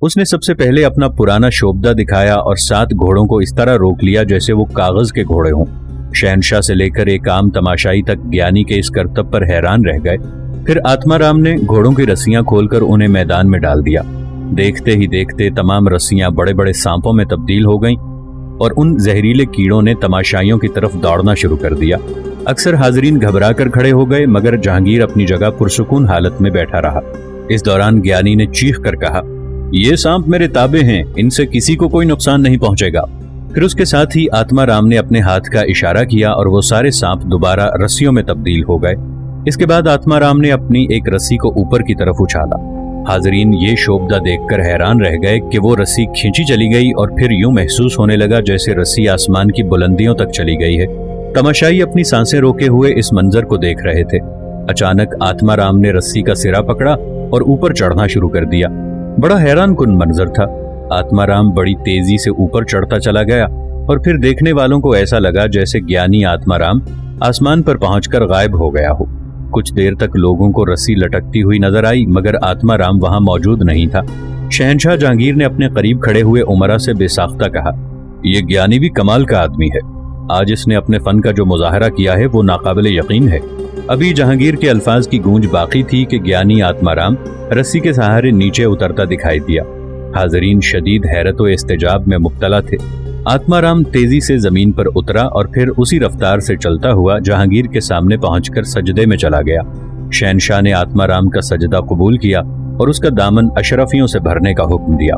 उसने सबसे पहले अपना पुराना शोबदा दिखाया और 7 घोड़ों को इस तरह रोक लिया जैसे वो कागज के घोड़े हों। शहनशाह से लेकर एक आम तमाशाई तक ज्ञानी के इस करतब पर हैरान रह गए। फिर आत्माराम ने घोड़ों की रस्सियां खोलकर उन्हें मैदान में डाल दिया। देखते ही देखते तमाम रस्सियां बड़े बड़े सांपों में तब्दील हो गईं और उन जहरीले कीड़ों ने तमाशाइयों की तरफ दौड़ना शुरू कर दिया। अक्सर हाजरीन घबरा कर खड़े हो गए, मगर जहांगीर अपनी जगह पुरसुकून हालत में बैठा रहा। इस दौरान ज्ञानी ने चीख कर कहा, ये सांप मेरे ताबे हैं, इनसे किसी को कोई नुकसान नहीं पहुंचेगा। फिर उसके साथ ही आत्माराम ने अपने हाथ का इशारा किया और वो सारे सांप दोबारा रस्सियों में तब्दील हो गए। इसके बाद आत्माराम ने अपनी एक रस्सी को ऊपर की तरफ उछाला। हाजरीन ये शोबदा देखकर हैरान रह गए कि वो रस्सी खींची चली गई और फिर यूं महसूस होने लगा जैसे रस्सी आसमान की बुलंदियों तक चली गई है। तमाशाई अपनी सांसें रोके हुए इस मंजर को देख रहे थे। अचानक आत्माराम ने रस्सी का सिरा पकड़ा और ऊपर चढ़ना शुरू कर दिया। बड़ा हैरान कुन मंजर था। आत्माराम बड़ी तेजी से ऊपर चढ़ता चला गया और फिर देखने वालों को ऐसा लगा जैसे ज्ञानी आत्माराम आसमान पर पहुंचकर गायब हो गया हो। कुछ देर तक लोगों को रस्सी लटकती हुई नजर आई, मगर आत्माराम वहां मौजूद नहीं था। शहनशाह जहांगीर ने अपने करीब खड़े हुए उमरा से बेसाख्ता कहा, यह ज्ञानी भी कमाल का आदमी है। आज इसने अपने फन का जो मुजाहरा किया है वो नाकाबिले यकीन है। अभी जहांगीर के अल्फाज की गूंज बाकी थी कि ज्ञानी आत्माराम रस्सी के सहारे नीचे उतरता दिखाई दिया। हाजरीन शदीद हैरत व इस्तेजाब में मुब्तला थे। आत्माराम तेजी से जमीन पर उतरा और फिर उसी रफ्तार से चलता हुआ जहांगीर के सामने पहुंचकर सजदे में चला गया। शहनशाह ने आत्माराम का सजदा कबूल किया और उसका दामन अशरफियों से भरने का हुक्म दिया।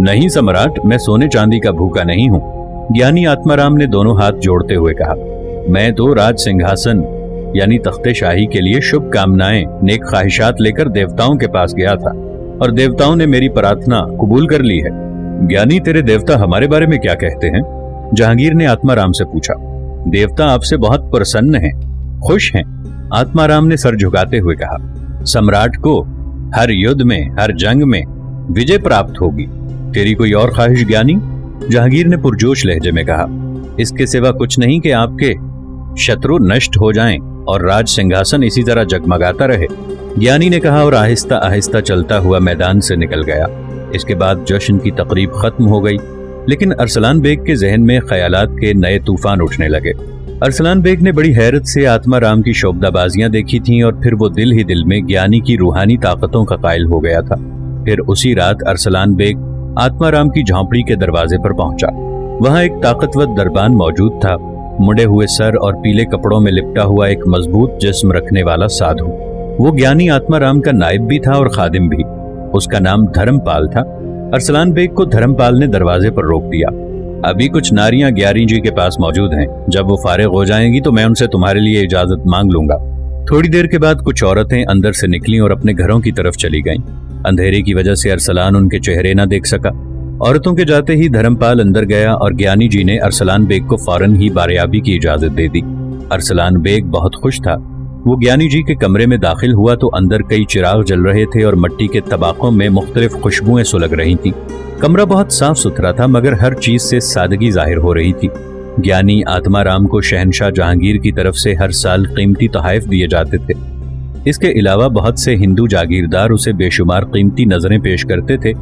नहीं सम्राट, मैं सोने चांदी का भूखा नहीं हूँ, ज्ञानी आत्माराम ने दोनों हाथ जोड़ते हुए कहा। मैं तो राज सिंहासन यानी तख्ते शाही के लिए शुभ कामनाएं, नेक ख्वाहिशात लेकर देवताओं के पास गया था और देवताओं ने मेरी प्रार्थना कबूल कर ली है। ज्ञानी, तेरे देवता हमारे बारे में क्या कहते हैं? जहांगीर ने आत्माराम से पूछा। देवता आपसे बहुत प्रसन्न हैं, खुश हैं, आत्माराम ने सर झुकाते हुए कहा। सम्राट को हर युद्ध में, हर जंग में विजय प्राप्त होगी। तेरी कोई और ख्वाहिश ज्ञानी? जहांगीर ने पुरजोश लहजे में कहा। इसके सिवा कुछ नहीं कि आपके शत्रु नष्ट हो जाएं और राज सिंहासन इसी तरह जगमगाता रहे, ज्ञानी ने कहा और आहिस्ता आहिस्ता चलता हुआ मैदान से निकल गया। इसके बाद जश्न की तकरीब खत्म हो गई, लेकिन अरसलान बेग के जहन में ख्यालात के नए तूफान उठने लगे। अरसलान बेग ने बड़ी हैरत से आत्माराम की शोबदाबाजियां देखी थीं और फिर वो दिल ही दिल में ज्ञानी की रूहानी ताकतों का कायल हो गया था। फिर उसी रात अरसलान बेग आत्माराम की झोंपड़ी के दरवाजे पर पहुंचा। वहां एक ताकतवर दरबान मौजूद था, मुड़े हुए सर और पीले कपड़ों में लिपटा हुआ एक मजबूत जिस्म रखने वाला साधु। वो ज्ञानी आत्माराम का नायब भी था और खादिम भी। उसका नाम धर्मपाल था। अरसलान बेग को धर्मपाल ने दरवाजे पर रोक दिया। अभी कुछ नारियां ग्यारी जी के पास मौजूद हैं, जब वो फारिग हो जाएंगी तो मैं उनसे तुम्हारे लिए इजाजत मांग लूंगा। थोड़ी देर के बाद कुछ औरतें अंदर से निकलीं और अपने घरों की तरफ चली गईं। अंधेरे की वजह से अरसलान उनके चेहरे न देख सका। औरतों के जाते ही धर्मपाल अंदर गया और ज्ञानी जी ने अरसलान बेग को फौरन ही बारियाबी की इजाजत दे दी। अरसलान बेग बहुत खुश था। वो ज्ञानी जी के कमरे में दाखिल हुआ तो अंदर कई चिराग जल रहे थे और मिट्टी के तबाकों में मुख्तलिफ खुशबुएं सुलग रही थी। कमरा बहुत साफ सुथरा था, मगर हर चीज से सादगी जाहिर हो रही थी। ज्ञानी आत्माराम को शहनशाह जहांगीर की तरफ से हर साल कीमती तोहफे दिए जाते थे। इसके अलावा बहुत से हिंदू जागीरदार उसे बेशुमार कीमती नजरें पेश करते थे,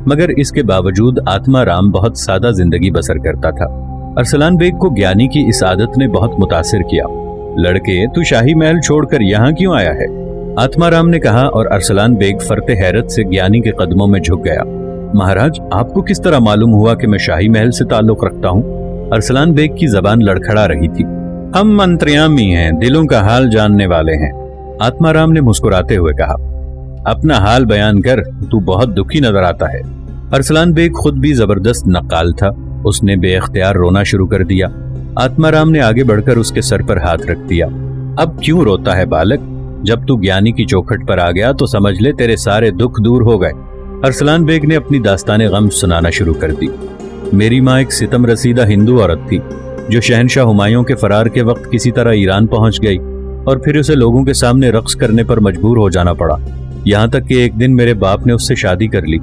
मगर इसके बावजूद आत्माराम बहुत सादा जिंदगी बसर करता था। अरसलान बेग को ज्ञानी की इस आदत ने बहुत मुतासिर किया। लड़के, तू शाही महल छोड़कर यहाँ क्यों आया है? आत्माराम ने कहा और अरसलान बेग फरते हैरत से ज्ञानी के कदमों में झुक गया। महाराज, आपको किस तरह मालूम हुआ कि मैं शाही महल से ताल्लुक रखता हूँ? अरसलान बेग की जबान लड़खड़ा रही थी। हम अंतर्यामी हैं, दिलों का हाल जानने वाले हैं, आत्माराम ने मुस्कुराते हुए कहा। अपना हाल बयान कर, तू बहुत दुखी नजर आता है। अरसलान बेग खुद भी जबरदस्त नक्काल था। उसने बेअख्तियार रोना शुरू कर दिया। आत्माराम ने आगे बढ़कर उसके सर पर हाथ रख दिया। अब क्यों रोता है बालक? जब तू ज्ञानी की चौखट पर आ गया तो समझ ले तेरे सारे दुख दूर हो गए। अरसलान बेग ने अपनी दास्ताने गम सुनाना शुरू कर दी। मेरी माँ एक सितम रसीदा हिंदू औरत थी जो शहनशाह हुमायूं के फरार के वक्त किसी तरह ईरान पहुंच गई और फिर उसे लोगों के सामने रक्स करने पर मजबूर हो जाना पड़ा। यहाँ तक कि एक दिन मेरे बाप ने उससे शादी कर ली।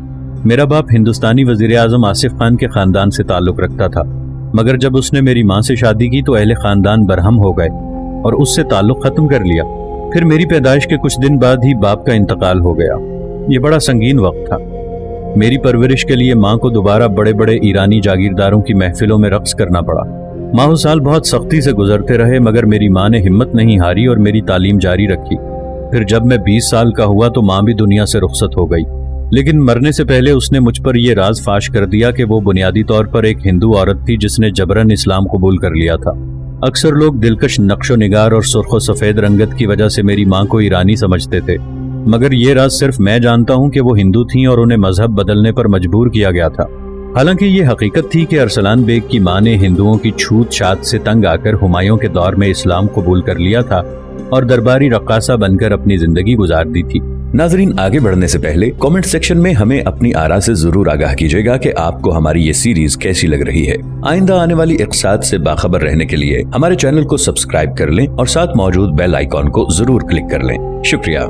मेरा बाप हिंदुस्तानी वजीर आजम आसिफ खान के खानदान से ताल्लुक रखता था, मगर जब उसने मेरी माँ से शादी की तो अहले खानदान बरहम हो गए और उससे ताल्लुक खत्म कर लिया। फिर मेरी पैदाइश के कुछ दिन बाद ही बाप का इंतकाल हो गया। ये बड़ा संगीन वक्त था। मेरी परवरिश के लिए माँ को दोबारा बड़े बड़े ईरानी जागीरदारों की महफिलों में रक्स करना पड़ा। माह साल बहुत सख्ती से गुजरते रहे, मगर मेरी माँ ने हिम्मत नहीं हारी और मेरी तालीम जारी रखी। फिर जब मैं 20 साल का हुआ तो माँ भी दुनिया से रुखसत हो गई, लेकिन मरने से पहले उसने मुझ पर यह राज फाश कर दिया कि वो बुनियादी तौर पर एक हिंदू औरत थी जिसने जबरन इस्लाम कबूल कर लिया था। अक्सर लोग दिलकश नक्शो निगार और सुर्ख सफ़ेद रंगत की वजह से मेरी माँ को ईरानी समझते थे, मगर ये राज सिर्फ मैं जानता हूँ कि वो हिंदू थीं और उन्हें मजहब बदलने पर मजबूर किया गया था। हालांकि ये हकीकत थी कि अरसलान बेग की माँ ने हिंदुओं की छूत छात से तंग आकर हुमायूं के दौर में इस्लाम कबूल कर लिया था और दरबारी रक्कासा बनकर अपनी जिंदगी गुजार दी थी। नाजरीन, आगे बढ़ने से पहले कमेंट सेक्शन में हमें अपनी आरा से जरूर आगाह कीजिएगा कि आपको हमारी ये सीरीज कैसी लग रही है। आइंदा आने वाली इक़्तिसाद से बाखबर रहने के लिए हमारे चैनल को सब्सक्राइब कर लें और साथ मौजूद बेल आइकॉन को जरूर क्लिक कर लें। शुक्रिया।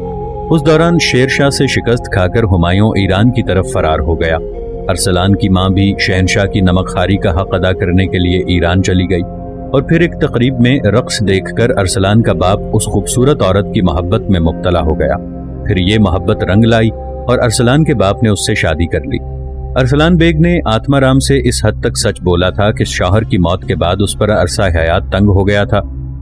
उस दौरान शेर शाह से शिकस्त खाकर हुमायूं ईरान की तरफ फरार हो गया। अरसलान की माँ भी शहनशाह की नमकखारी का हक अदा करने के लिए ईरान चली गई और फिर एक तकरीब में रक्स देखकर अरसलान का बाप उस खूबसूरत औरत की मोहब्बत में मुब्तला हो गया। फिर ये मोहब्बत रंग लाई और अरसलान के बाप ने उससे शादी कर ली। अरसलान बेग ने आत्माराम से इस हद तक सच बोला था कि शौहर की मौत के बाद उस पर अरसा हयात तंग हो गया था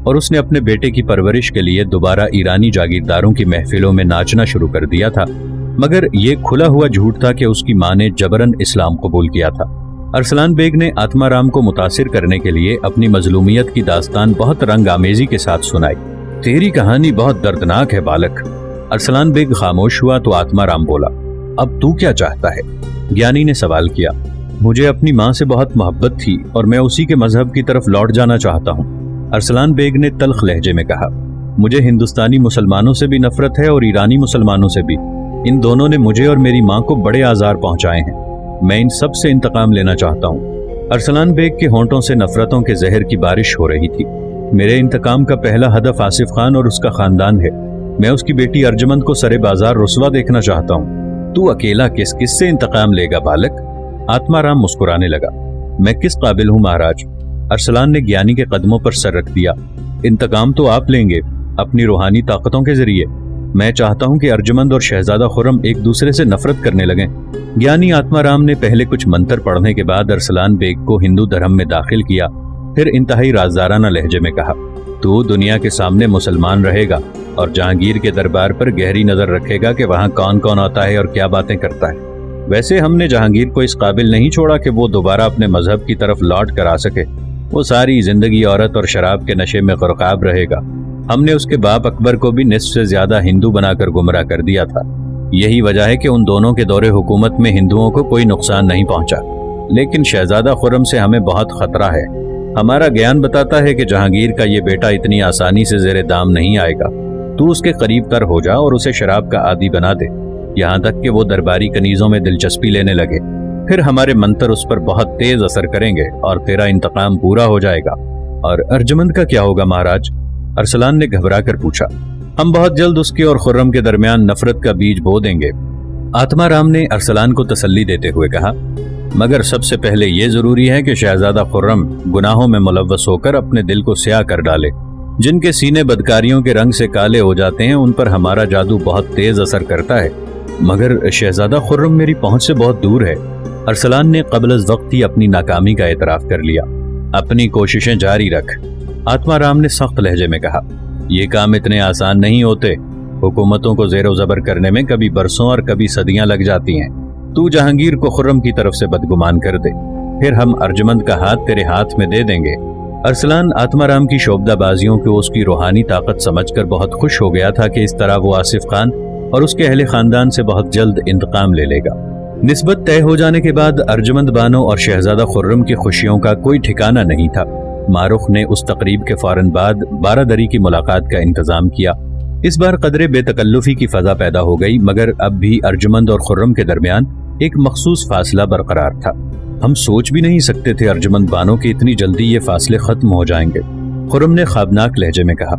और उसने अपने बेटे की परवरिश के लिए दोबारा ईरानी जागीरदारों की महफिलों में नाचना शुरू कर दिया था, मगर ये खुला हुआ झूठ था कि उसकी माँ ने जबरन इस्लाम कबूल किया था। अरसलान बेग ने आत्माराम को मुतासिर करने के लिए अपनी मजलूमियत की दास्तान बहुत रंग आमेजी के साथ सुनाई। तेरी कहानी बहुत दर्दनाक है बालक। अरसलान बेग खामोश हुआ तो आत्माराम बोला, अब तू क्या चाहता है? ज्ञानी ने सवाल किया। मुझे अपनी माँ से बहुत मोहब्बत थी और मैं उसी के मजहब की तरफ लौट जाना चाहता हूँ। अरसलान बेग ने तल्ख लहजे में कहा, मुझे हिंदुस्तानी मुसलमानों से भी नफरत है और ईरानी मुसलमानों से भी। इन दोनों ने मुझे और मेरी माँ को बड़े आजार पहुंचाए हैं। मैं इन सब से इंतकाम लेना चाहता हूँ। अरसलान बेग के होंठों से नफरतों के जहर की बारिश हो रही थी। मेरे इंतकाम का पहला हदफ आसिफ खान और उसका खानदान है। मैं उसकी बेटी अर्जमंद को सरे बाजार रुस्वा देखना चाहता हूँ। तू अकेला किस किस से इंतकाम लेगा बालक? आत्माराम मुस्कुराने लगा। मैं किस काबिल हूँ महाराज? अरसलान ने ज्ञानी के कदमों पर सर रख दिया। इंतकाम तो आप लेंगे अपनी रूहानी ताकतों के जरिए। मैं चाहता हूँ कि अर्जुमंद और शहजादा खुर्रम एक दूसरे से नफरत करने लगें। ज्ञानी आत्माराम ने पहले कुछ मंत्र पढ़ने के बाद अरसलान बेग को हिंदू धर्म में दाखिल किया। फिर इंतहाई राजदाराना लहजे में कहा, तू दुनिया के सामने मुसलमान रहेगा और जहांगीर के दरबार पर गहरी नजर रखेगा कि वहाँ कौन कौन आता है और क्या बातें करता है। वैसे हमने जहांगीर को इस काबिल नहीं छोड़ा कि वो दोबारा अपने मजहब की तरफ लौट कर आ सके। वो सारी जिंदगी औरत और शराब के नशे में ग़ुरक़ाब रहेगा। हमने उसके बाप अकबर को भी निस्फ से ज्यादा हिंदू बनाकर गुमराह कर दिया था। यही वजह है कि उन दोनों के दौरे हुकूमत में हिंदुओं को कोई नुकसान नहीं पहुंचा, लेकिन शहजादा खुर्रम से हमें बहुत खतरा है। हमारा ज्ञान बताता है कि जहांगीर का ये बेटा इतनी आसानी से ज़ेरे दाम नहीं आएगा। तू उसके करीब तर हो जा और उसे शराब का आदी बना दे, यहाँ तक कि वो दरबारी कनीजों में दिलचस्पी लेने लगे। फिर हमारे मंत्र उस पर बहुत तेज असर करेंगे और तेरा इंतकाम पूरा हो जाएगा। और अर्जुमंद का क्या होगा महाराज? अरसलान ने घबरा कर पूछा। हम बहुत जल्द उसके और खुर्रम के दरमियान नफरत का बीज बो देंगे। आत्माराम ने अरसलान को तसल्ली देते हुए कहा, मगर सबसे पहले ये जरूरी है कि शहजादा खुर्रम गुनाहों में मुलव्वस होकर अपने दिल को स्याह कर डाले। जिनके सीने बदकारियों के रंग से काले हो जाते हैं उन पर हमारा जादू बहुत तेज असर करता है, मगर शहजादा खुर्रम मेरी पहुंच से बहुत दूर है। अरसलान ने क़ब्ल वक्त ही अपनी नाकामी का एतराफ कर लिया। अपनी कोशिशें जारी रख, आत्माराम ने सख्त लहजे में कहा। ये काम इतने आसान नहीं होते। हुकूमतों को ज़ेरो ज़बर करने में कभी बरसों और कभी सदियां लग जाती हैं। तू जहांगीर को खुर्रम की तरफ से बदगुमान कर दे, फिर हम अर्जुमंद का हाथ तेरे हाथ में दे देंगे। अरसलान आत्माराम की शोबदाबाजियों को उसकी रूहानी ताकत समझकर बहुत खुश हो गया था कि इस तरह वो आसिफ खान और उसके अहले खानदान से बहुत जल्द इंतकाम ले लेगा। निस्बत तय हो जाने के बाद अर्जुमंद बानो और शहजादा खुर्रम की खुशियों का कोई ठिकाना नहीं था। मारुख ने उस तकरीब के फौरन बाद बारादरी की मुलाकात का इंतजाम किया। इस बार कदरे बेतकल्लुफी की फजा पैदा हो गई, मगर अब भी अर्जुमंद और खुर्रम के दरमियान एक मखसूस फासला बरकरार था। हम सोच भी नहीं सकते थे अर्जुमंद बानो कि इतनी जल्दी ये फासले खत्म हो जाएंगे। खुर्रम ने ख्वाबनाक लहजे में कहा,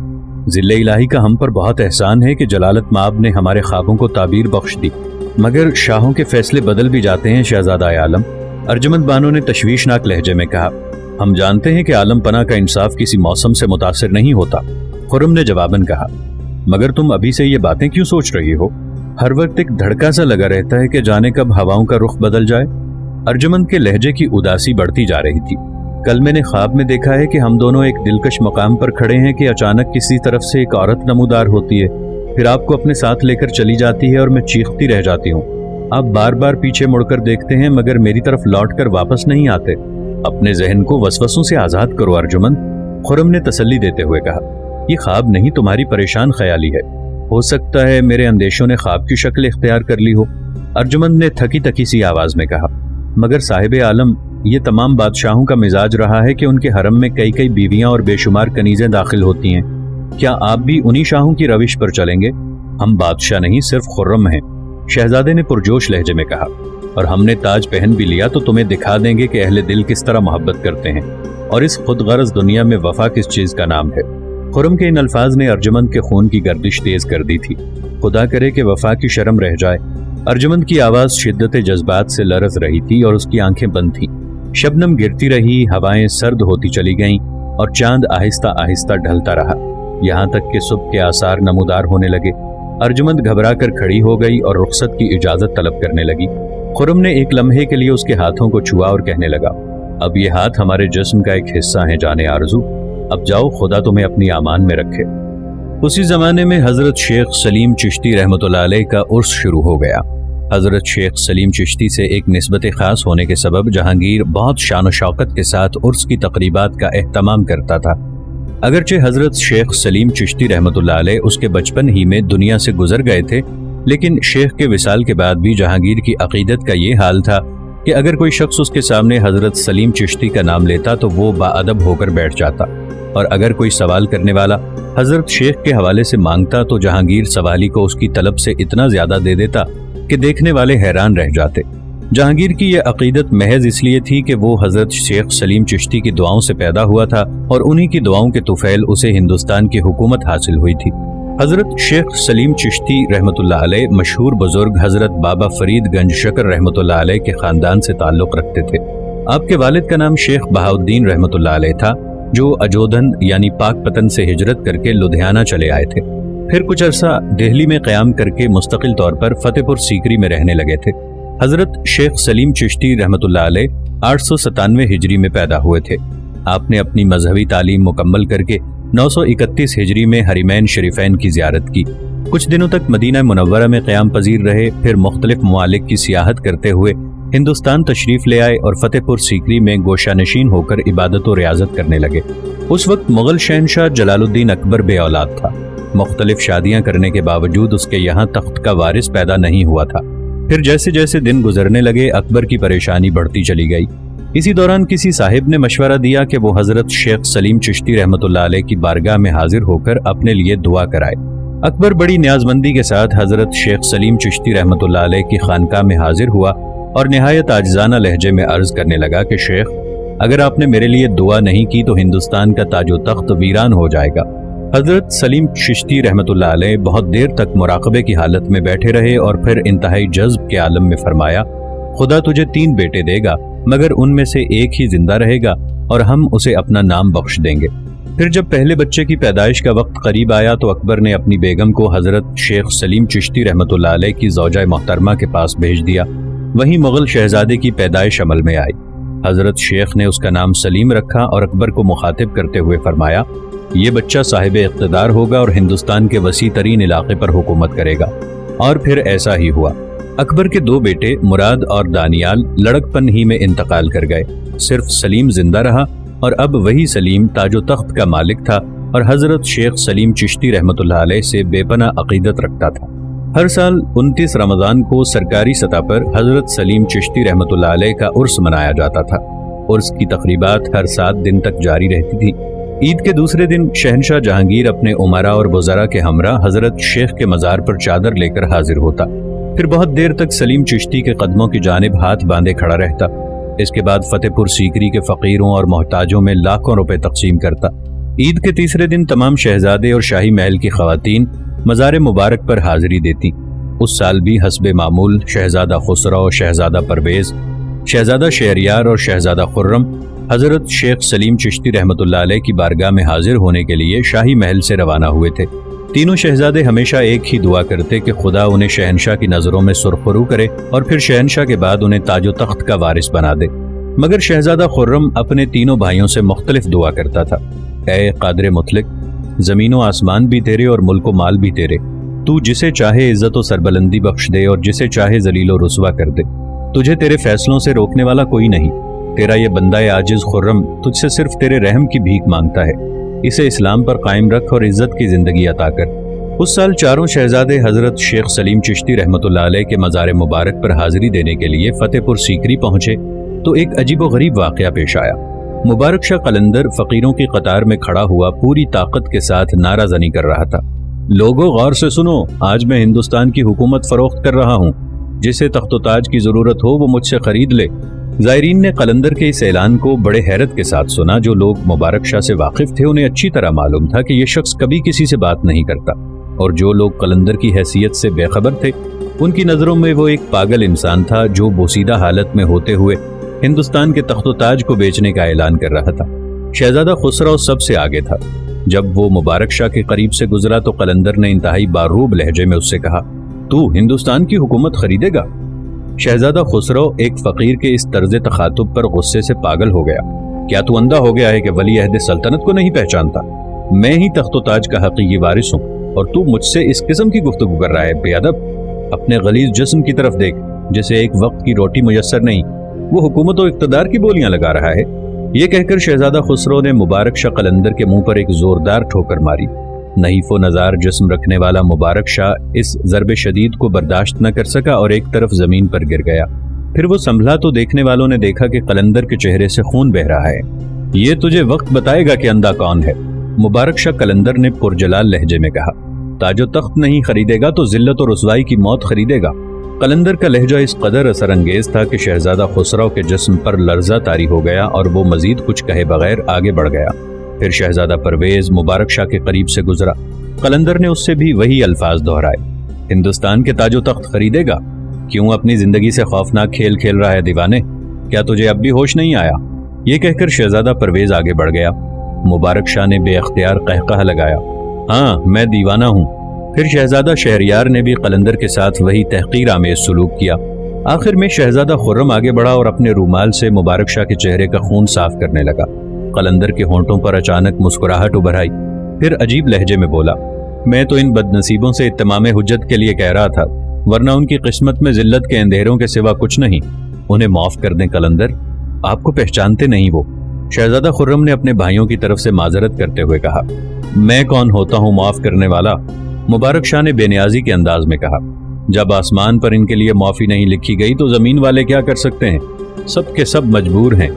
जिल्ले इलाही का हम पर बहुत एहसान है कि जलालत माब ने हमारे ख्वाबों को ताबीर बख्श दी, मगर शाहों के फैसले बदल भी जाते हैं शहजादा आलम। अर्जुमंद बानो ने तशवीशनाक लहजे में कहा, हम जानते हैं कि आलम पना का इंसाफ किसी मौसम से मुतासिर नहीं होता। खुर्रम ने जवाबन कहा, मगर तुम अभी से ये बातें क्यों सोच रही हो? हर वक्त एक धड़का सा लगा रहता है कि जाने कब हवाओं का रुख बदल जाए। अर्जुमंद के लहजे की उदासी बढ़ती जा रही थी। कल मैंने ख्वाब में देखा है कि हम दोनों एक दिलकश मकाम पर खड़े हैं कि अचानक किसी तरफ से एक औरत नमूदार होती है, फिर आपको अपने साथ लेकर चली जाती है और मैं चीखती रह जाती हूँ। आप बार बार पीछे मुड़कर देखते हैं मगर मेरी तरफ लौटकर वापस नहीं आते। अपने जहन को वसवसों से आजाद करो अर्जुमंद, खुर्रम ने तसल्ली देते हुए कहा। ये ख्वाब नहीं, तुम्हारी परेशान ख्याली है। हो सकता है मेरे अंदेशों ने ख्वाब की शक्ल इख्तियार कर ली हो, अर्जुमंद ने थकी थकी सी आवाज में कहा। मगर साहिब आलम, ये तमाम बादशाहों का मिजाज रहा है कि उनके हरम में कई कई बीवियां और बेशुमार कनीजें दाखिल होती हैं। क्या आप भी उन्हीं शाहों की रविश पर चलेंगे? हम बादशाह नहीं, सिर्फ खुर्रम हैं, शहजादे ने पुरजोश लहजे में कहा। और हमने ताज पहन भी लिया तो तुम्हें दिखा देंगे कि अहले दिल किस तरह मोहब्बत करते हैं और इस खुदगर्ज दुनिया में वफा किस चीज का नाम है। खुर्रम के इन अल्फाज ने अर्जुमंद के खून की गर्दिश तेज कर दी थी। खुदा करे कि वफा की शर्म रह जाए। अर्जुमंद की आवाज शिद्दत जज्बात से लरज रही थी और उसकी आंखें बंद थीं। शबनम गिरती रही, हवाएं सर्द होती चली गईं और चांद आहिस्ता आहिस्ता ढलता रहा, यहाँ तक कि सुबह के आसार नमूदार होने लगे। अर्जुमंद घबरा कर खड़ी हो गई और रुखसत की इजाजत तलब करने लगी। खुर्रम ने एक लम्हे के लिए उसके हाथों को छुआ और कहने लगा, अब ये हाथ हमारे जिस्म का एक हिस्सा है जाने आरज़ू, अब जाओ, खुदा तुम्हें अपनी आमान में रखे। उसी जमाने में हजरत शेख सलीम चिश्ती रहमतुल्लाह अलैह का उर्स शुरू हो गया। हजरत शेख सलीम चिश्ती से एक निस्बत खास होने के सबब जहांगीर बहुत शान व शौकत के साथ उर्स की तकरीबात का एहतमाम करता था। अगरचे हजरत शेख सलीम चिश्ती रहमतुल्लाह अलैह उसके बचपन ही में दुनिया से गुजर गए थे, लेकिन शेख के विसाल के बाद भी जहांगीर की अकीदत का ये हाल था कि अगर कोई शख्स उसके सामने हजरत सलीम चिश्ती का नाम लेता तो वो बाअदब होकर बैठ जाता, और अगर कोई सवाल करने वाला हजरत शेख के हवाले से मांगता तो जहांगीर सवाली को उसकी तलब से इतना ज्यादा दे देता कि देखने वाले हैरान रह जाते। जहांगीर की यह अकीदत महज इसलिए थी कि वो हजरत शेख सलीम चिश्ती की दुआओं से पैदा हुआ था और उन्हीं की दुआओं के तुफैल उसे हिंदुस्तान की हुकूमत हासिल हुई थी। हजरत शेख सलीम चिश्ती रहमतुल्लाह अलैह मशहूर बुजुर्ग हजरत बाबा फरीद गंज शकर रहमतुल्लाह अलैह के खानदान से ताल्लुक रखते थे। आपके वालिद का नाम शेख बहाउद्दीन रहमतुल्लाह अलैह था, जो अजोधन यानी पाकपतन से हिजरत करके लुधियाना चले आए थे। फिर कुछ अरसा दिल्ली में क़याम करके मुस्तकिल तौर पर फतेहपुर सीकरी में रहने लगे थे। हजरत शेख सलीम चिश्ती रहमतुल्लाह अलैह 897 हिजरी में पैदा हुए थे। आपने अपनी मजहबी तालीम मुकम्मल करके 931 हिजरी में हरिमैन शरीफैन की ज़ियारत की। कुछ दिनों तक मदीना मुनव्वरा में क़याम पजीर रहे, फिर मुख्तलिफ ममालिक की सियाहत करते हुए हिंदुस्तान तशरीफ ले आए और फतेहपुर सीकरी में गोशानशीन होकर इबादत और रियाजत करने लगे। उस वक्त मुगल शहनशाह जलालुद्दीन अकबर बे औलाद था। मुख्तलिफ शादियां करने के बावजूद उसके यहाँ तख्त का वारिस पैदा नहीं हुआ था। फिर जैसे जैसे दिन गुजरने लगे अकबर की परेशानी बढ़ती चली गई। इसी दौरान किसी साहिब ने मशवरा दिया कि वो हजरत शेख सलीम चिश्ती रहमतुल्लाह अलैह की बारगाह में हाजिर होकर अपने लिए दुआ कराए। अकबर बड़ी न्याजमंदी के साथ हजरत शेख सलीम चिश्ती रहमतुल्लाह अलैह की खानकाह में हाजिर हुआ और निहायत आजिजाना लहजे में अर्ज करने लगा कि शेख, अगर आपने मेरे लिए दुआ नहीं की तो हिंदुस्तान का ताजो तख्त वीरान हो जाएगा। हजरत सलीम चिश्ती रहमतुल्लाह अलैह बहुत देर तक मुराकबे की हालत में बैठे रहे और फिर इंतहाई जज्ब के आलम में फरमाया, खुदा तुझे 3 बेटे देगा मगर उनमें से एक ही जिंदा रहेगा और हम उसे अपना नाम बख्श देंगे। फिर जब पहले बच्चे की पैदाइश का वक्त करीब आया तो अकबर ने अपनी बेगम को हजरत शेख सलीम चिश्ती रहमतुल्लाह अलैह की ज़ौजा मोहतरमा के पास भेज दिया। वहीं मुगल शहजादे की पैदाइश अमल में आई। हजरत शेख ने उसका नाम सलीम रखा और अकबर को मुखातिब करते हुए फरमाया, ये बच्चा साहिब इक़्तिदार होगा और हिंदुस्तान के वसी तरीन इलाके पर हुकूमत करेगा। और फिर ऐसा ही हुआ। अकबर के 2 बेटे मुराद और दानियाल लड़कपन ही में इंतकाल कर गए। सिर्फ सलीम जिंदा रहा और अब वही सलीम ताजो तख्त का मालिक था और हजरत शेख सलीम चिश्ती रहमतुल्लाह अलैह से बेपना अकीदत रखता था। हर साल 29 रमज़ान को सरकारी सतह पर हजरत सलीम चिश्ती रहमतुल्लाह अलैह का उर्स मनाया जाता था। उर्स की तकरीबात हर 7 दिन तक जारी रहती थी। ईद के दूसरे दिन शहनशाह जहांगीर अपने उमरा और वज़रा के हमरा हजरत शेख के मज़ार पर चादर लेकर हाजिर होता। फिर बहुत देर तक सलीम चिश्ती के कदमों की जानिब हाथ बांधे खड़ा रहता। इसके बाद फतेहपुर सीकरी के फ़कीरों और मोहताजों में लाखों रुपए तकसीम करता। ईद के तीसरे दिन तमाम शहजादे और शाही महल की ख़वातीन मज़ार मुबारक पर हाजिरी देती। उस साल भी हस्बे मामूल शहजादा खुसरो, शहजादा परवेज़, शहजादा शहरियार और शहजादा खुर्रम हजरत शेख सलीम चिश्ती रहमतुल्लाह अलैह की बारगाह में हाजिर होने के लिए शाही महल से रवाना हुए थे। تینوں شہزادے ہمیشہ ایک ہی دعا کرتے کہ خدا انہیں شہنشاہ کی نظروں میں سرخرو کرے اور پھر شہنشاہ کے بعد انہیں تاج و تخت کا وارث بنا دے۔ مگر شہزادہ خرم اپنے تینوں بھائیوں سے مختلف دعا کرتا تھا۔ اے قادر مطلق، زمین و آسمان بھی تیرے اور ملک و مال بھی تیرے، تو جسے چاہے عزت و سربلندی بخش دے اور جسے چاہے ذلیل و رسوا کر دے، تجھے تیرے فیصلوں سے روکنے والا کوئی نہیں۔ تیرا یہ بندہ عاجز خرم تجھ سے صرف تیرے رحم کی بھیک مانگتا ہے، اسے اسلام پر قائم رکھ اور عزت کی زندگی عطا کر۔ اس سال چاروں شہزادے حضرت شیخ سلیم چشتی رحمۃ اللہ علیہ کے مزار مبارک پر حاضری دینے کے لیے فتح پور سیکری پہنچے تو ایک عجیب و غریب واقعہ پیش آیا۔ مبارک شاہ قلندر فقیروں کی قطار میں کھڑا ہوا پوری طاقت کے ساتھ نعرہ زنی کر رہا تھا۔ لوگوں غور سے سنو، آج میں ہندوستان کی حکومت فروخت کر رہا ہوں، جسے تخت و تاج کی ضرورت ہو وہ مجھ سے خرید لے۔ زائرین نے قلندر کے اس اعلان کو بڑے حیرت کے ساتھ سنا۔ جو لوگ مبارک شاہ سے واقف تھے انہیں اچھی طرح معلوم تھا کہ یہ شخص کبھی کسی سے بات نہیں کرتا، اور جو لوگ قلندر کی حیثیت سے بے خبر تھے ان کی نظروں میں وہ ایک پاگل انسان تھا جو بوسیدہ حالت میں ہوتے ہوئے ہندوستان کے تخت و تاج کو بیچنے کا اعلان کر رہا تھا۔ شہزادہ خسرو سب سے آگے تھا۔ جب وہ مبارک شاہ کے قریب سے گزرا تو قلندر نے انتہائی باروب لہجے میں اس سے کہا، تو ہندوستان کی حکومت خریدے گا؟ شہزادہ خسرو ایک فقیر کے اس طرز تخاطب پر غصے سے پاگل ہو گیا۔ کیا تو اندھا ہو گیا ہے کہ ولی عہد سلطنت کو نہیں پہچانتا؟ میں ہی تخت و تاج کا حقیقی وارث ہوں اور تو مجھ سے اس قسم کی گفتگو کر رہا ہے؟ بے ادب! اپنے غلیظ جسم کی طرف دیکھ، جسے ایک وقت کی روٹی میسر نہیں، وہ حکومت و اقتدار کی بولیاں لگا رہا ہے۔ یہ کہہ کر شہزادہ خسرو نے مبارک شاہ قلندر کے منہ پر ایک زوردار ٹھوکر ماری۔ نحیف و نزار جسم رکھنے والا مبارک شاہ اس ضرب شدید کو برداشت نہ کر سکا اور ایک طرف زمین پر گر گیا۔ پھر وہ سنبھلا تو دیکھنے والوں نے دیکھا کہ قلندر کے چہرے سے خون بہہ رہا ہے۔ یہ تجھے وقت بتائے گا کہ اندھا کون ہے، مبارک شاہ قلندر نے پرجلال لہجے میں کہا۔ تاج و تخت نہیں خریدے گا تو ذلت و رسوائی کی موت خریدے گا۔ قلندر کا لہجہ اس قدر اثر انگیز تھا کہ شہزادہ خسرو کے جسم پر لرزہ طاری ہو گیا اور وہ مزید کچھ کہے بغیر آگے بڑھ گیا۔ پھر شہزادہ پرویز مبارک شاہ کے قریب سے گزرا۔ قلندر نے اس سے بھی وہی الفاظ دہرائے، ہندوستان کے تاج و تخت خریدے گا؟ کیوں اپنی زندگی سے خوفناک کھیل کھیل رہا ہے دیوانے؟ کیا تجھے اب بھی ہوش نہیں آیا؟ یہ کہہ کر شہزادہ پرویز آگے بڑھ گیا۔ مبارک شاہ نے بے اختیار قہقہہ لگایا، ہاں میں دیوانہ ہوں۔ پھر شہزادہ شہریار نے بھی قلندر کے ساتھ وہی تحقیر آمیز سلوک کیا۔ آخر میں شہزادہ خرم آگے بڑھا اور اپنے رومال سے مبارک شاہ کے چہرے کا خون صاف کرنے لگا۔ قلندر کے ہونٹوں پر اچانک مسکراہٹ ابھر آئی، پھر عجیب لہجے میں بولا، میں تو ان بد نصیبوں سے اتمام حجت کے لیے کہہ رہا تھا، ورنہ ان کی قسمت میں ذلت کے اندھیروں کے سوا کچھ نہیں۔ انہیں معاف کر دیں قلندر، آپ کو پہچانتے نہیں وہ۔ شہزادہ خرم نے اپنے بھائیوں کی طرف سے معذرت کرتے ہوئے کہا، میں کون ہوتا ہوں معاف کرنے والا؟ مبارک شاہ نے بے نیازی کے انداز میں کہا، جب آسمان پر ان کے لیے معافی نہیں لکھی گئی تو زمین والے کیا کر سکتے ہیں؟ سب کے سب مجبور ہیں۔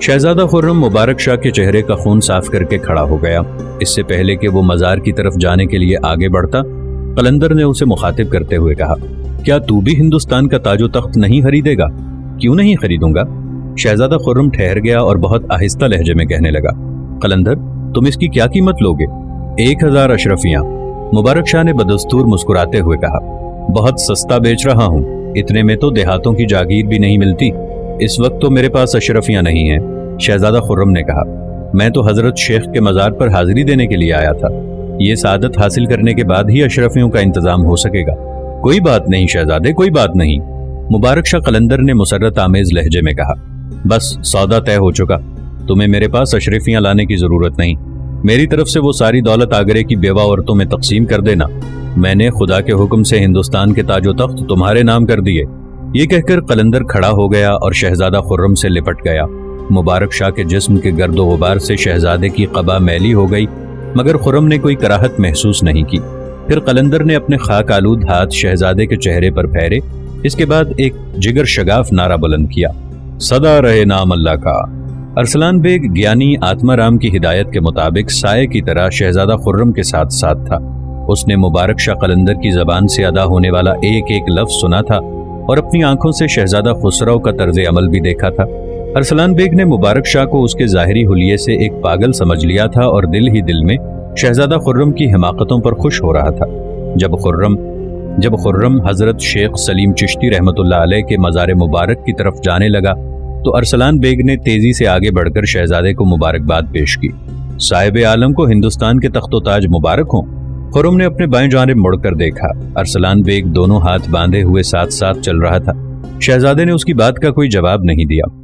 شہزادہ خرم مبارک شاہ کے چہرے کا خون صاف کر کے کھڑا ہو گیا۔ اس سے پہلے کہ وہ مزار کی طرف جانے کے لیے آگے بڑھتا، قلندر نے اسے مخاطب کرتے ہوئے کہا، کیا تو بھی ہندوستان کا تاج و تخت نہیں خریدے گا؟ کیوں نہیں خریدوں گا؟ شہزادہ خرم ٹھہر گیا اور بہت آہستہ لہجے میں کہنے لگا، قلندر تم اس کی کیا قیمت لوگے؟ 1000 اشرفیاں۔ مبارک شاہ نے بدستور مسکراتے ہوئے کہا، بہت سستا بیچ رہا ہوں، اتنے میں تو دیہاتوں کی جاگیر بھی نہیں ملتی۔ اس وقت تو میرے پاس اشرفیاں نہیں ہیں۔ شہزادہ خرم نے کہا، میں تو حضرت شیخ کے مزار پر حاضری دینے کے لیے آیا تھا، یہ سعادت حاصل کرنے کے بعد ہی اشرفیوں کا انتظام ہو سکے گا۔ کوئی بات نہیں شہزادے، کوئی بات نہیں، مبارک شاہ قلندر نے مسرت آمیز لہجے میں کہا، بس سودا طے ہو چکا، تمہیں میرے پاس اشرفیاں لانے کی ضرورت نہیں، میری طرف سے وہ ساری دولت آگرے کی بیوہ عورتوں میں تقسیم کر دینا، میں نے خدا کے حکم سے ہندوستان کے تاج و تخت تمہارے نام کر دیے۔ یہ کہہ کر قلندر کھڑا ہو گیا اور شہزادہ خرم سے لپٹ گیا۔ مبارک شاہ کے جسم کے گرد و غبار سے شہزادے کی قبا میلی ہو گئی، مگر خرم نے کوئی کراہت محسوس نہیں کی۔ پھر قلندر نے اپنے خاک آلود ہاتھ شہزادے کے چہرے پر پھیرے، اس کے بعد ایک جگر شگاف نعرہ بلند کیا، سدا رہے نام اللہ کا۔ ارسلان بیگ گیانی آتما رام کی ہدایت کے مطابق سائے کی طرح شہزادہ خرم کے ساتھ ساتھ تھا۔ اس نے مبارک شاہ قلندر کی زبان سے ادا ہونے والا ایک ایک لفظ سنا تھا اور اپنی آنکھوں سے شہزادہ خسرو کا طرز عمل بھی دیکھا تھا۔ ارسلان بیگ نے مبارک شاہ کو اس کے ظاہری حلیے سے ایک پاگل سمجھ لیا تھا اور دل ہی دل میں شہزادہ خرم کی حماقتوں پر خوش ہو رہا تھا۔ جب خرم حضرت شیخ سلیم چشتی رحمۃ اللہ علیہ کے مزار مبارک کی طرف جانے لگا تو ارسلان بیگ نے تیزی سے آگے بڑھ کر شہزادے کو مبارکباد پیش کی۔ صاحب عالم کو ہندوستان کے تخت و تاج مبارک ہوں۔ खुर्रम ने अपने बाएं जानिब मुड़कर देखा। अरसलान बेग दोनों हाथ बांधे हुए साथ साथ चल रहा था। शहजादे ने उसकी बात का कोई जवाब नहीं दिया।